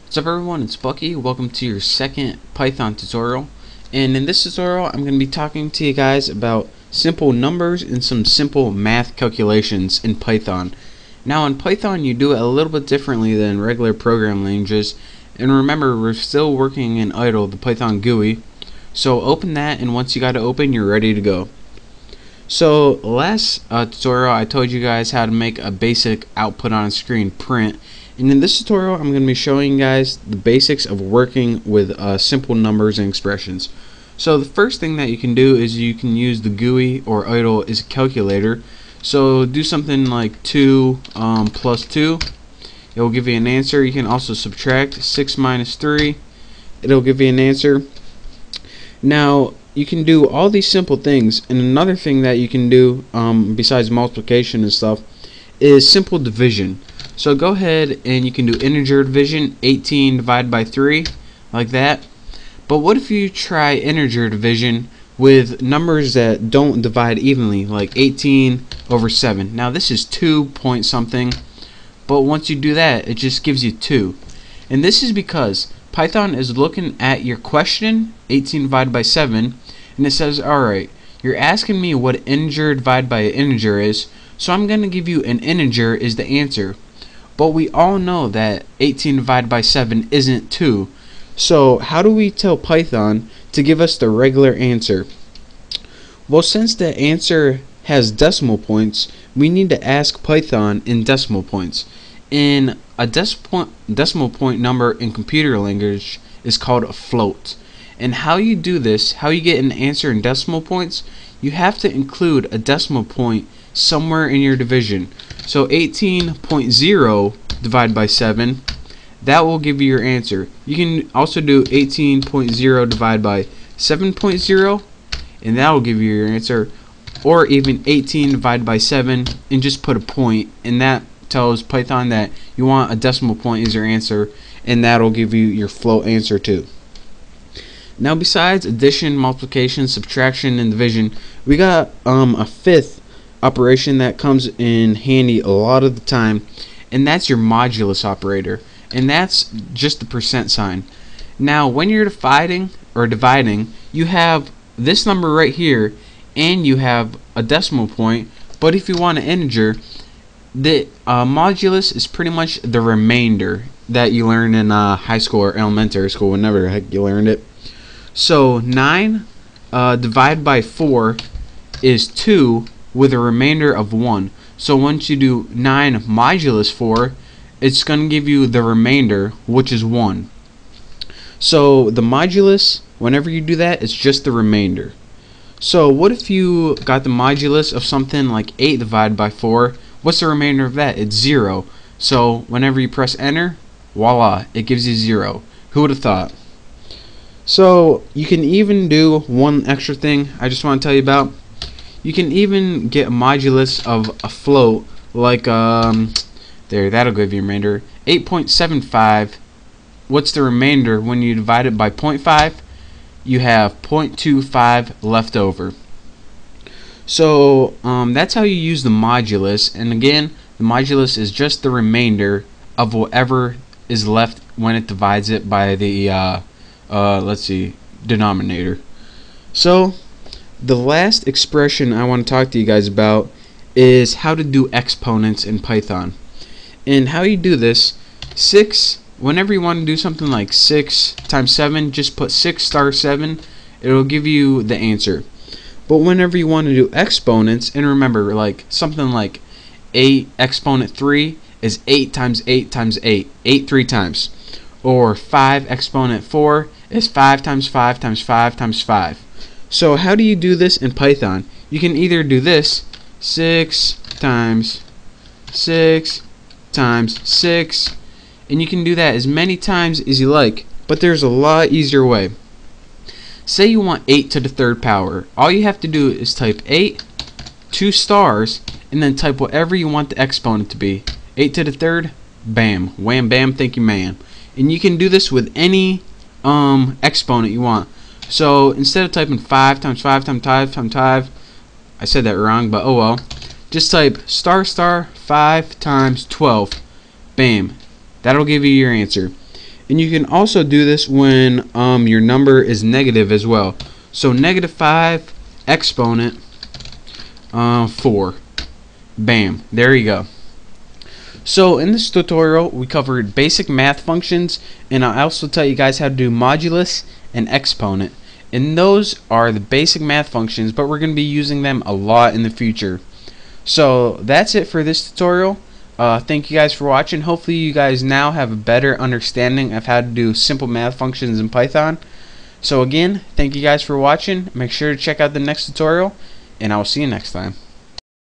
What's up everyone, it's Bucky. Welcome to your second Python tutorial. And in this tutorial I'm going to be talking to you guys about simple numbers and some simple math calculations in Python. Now in Python you do it a little bit differently than regular programming languages. And remember, we're still working in idle, the Python GUI. So open that, and once you got it open, you're ready to go. So last tutorial I told you guys how to make a basic output on a screen print. And in this tutorial I'm going to be showing you guys the basics of working with simple numbers and expressions. So the first thing that you can do is you can use the GUI or idle as a calculator. So do something like 2 plus 2. It will give you an answer. You can also subtract 6 minus 3. It'll give you an answer. Now you can do all these simple things, and another thing that you can do besides multiplication and stuff is simple division. So go ahead and you can do integer division, 18 divided by 3, like that. But what if you try integer division with numbers that don't divide evenly, like 18 over 7? Now this is 2 point something, but once you do that, it just gives you 2. And this is because Python is looking at your question, 18 divided by 7, and it says, alright, you're asking me what integer divided by an integer is, so I'm going to give you an integer is the answer. But we all know that 18 divided by 7 isn't 2. So how do we tell Python to give us the regular answer? Well, since the answer has decimal points, we need to ask Python in decimal points. In a decimal point number in computer language is called a float. And how you do this, how you get an answer in decimal points, you have to include a decimal point somewhere in your division. So 18.0 divided by 7, that will give you your answer. You can also do 18.0 divided by 7.0, and that will give you your answer. Or even 18 divided by 7 and just put a point, and that tells Python that you want a decimal point as your answer, and that'll give you your float answer too. Now besides addition, multiplication, subtraction, and division, we got a fifth operation that comes in handy a lot of the time, and that's your modulus operator, and that's just the percent sign. Now when you're dividing, you have this number right here and you have a decimal point, but if you want an integer, the modulus is pretty much the remainder that you learned in high school or elementary school, whenever the heck you learned it. So 9 divided by 4 is 2 with a remainder of 1. So once you do 9 modulus 4, it's going to give you the remainder, which is 1. So the modulus, whenever you do that, it's just the remainder. So what if you got the modulus of something like 8 divided by 4? What's the remainder of that? It's 0. So whenever you press enter, voila, it gives you 0. Who would have thought? So you can even do one extra thing I just want to tell you about. You can even get a modulus of a float, like there, that'll give you a remainder. 8.75. What's the remainder when you divide it by 0.5? You have 0.25 left over. So that's how you use the modulus, and again, the modulus is just the remainder of whatever is left when it divides it by the let's see, denominator. So the last expression I want to talk to you guys about is how to do exponents in Python. And how you do this, 6, whenever you want to do something like 6 times 7, just put 6 star 7, it'll give you the answer. But whenever you want to do exponents, and remember, like something like 8 exponent 3 is 8 times 8 times 8, 8 3 times. Or 5 exponent 4 is 5 times 5 times 5 times 5. So how do you do this in Python? You can either do this, 6 times 6 times 6, and you can do that as many times as you like, but there's a lot easier way. Say you want 8 to the third power. All you have to do is type 8, 2 stars, and then type whatever you want the exponent to be. 8 to the third, bam, wham bam, thank you ma'am. And you can do this with any exponent you want. So instead of typing 5 times 5 times 5 times 5, I said that wrong, but oh well, just type star star 5 times 12, bam, that'll give you your answer. And you can also do this when your number is negative as well. So -5 exponent 4. Bam, there you go. So in this tutorial we covered basic math functions, and I also tell you guys how to do modulus and exponent. And those are the basic math functions, but we're going to be using them a lot in the future. So that's it for this tutorial. Thank you guys for watching. Hopefully you guys now have a better understanding of how to do simple math functions in Python. So again, thank you guys for watching. Make sure to check out the next tutorial, and I will see you next time.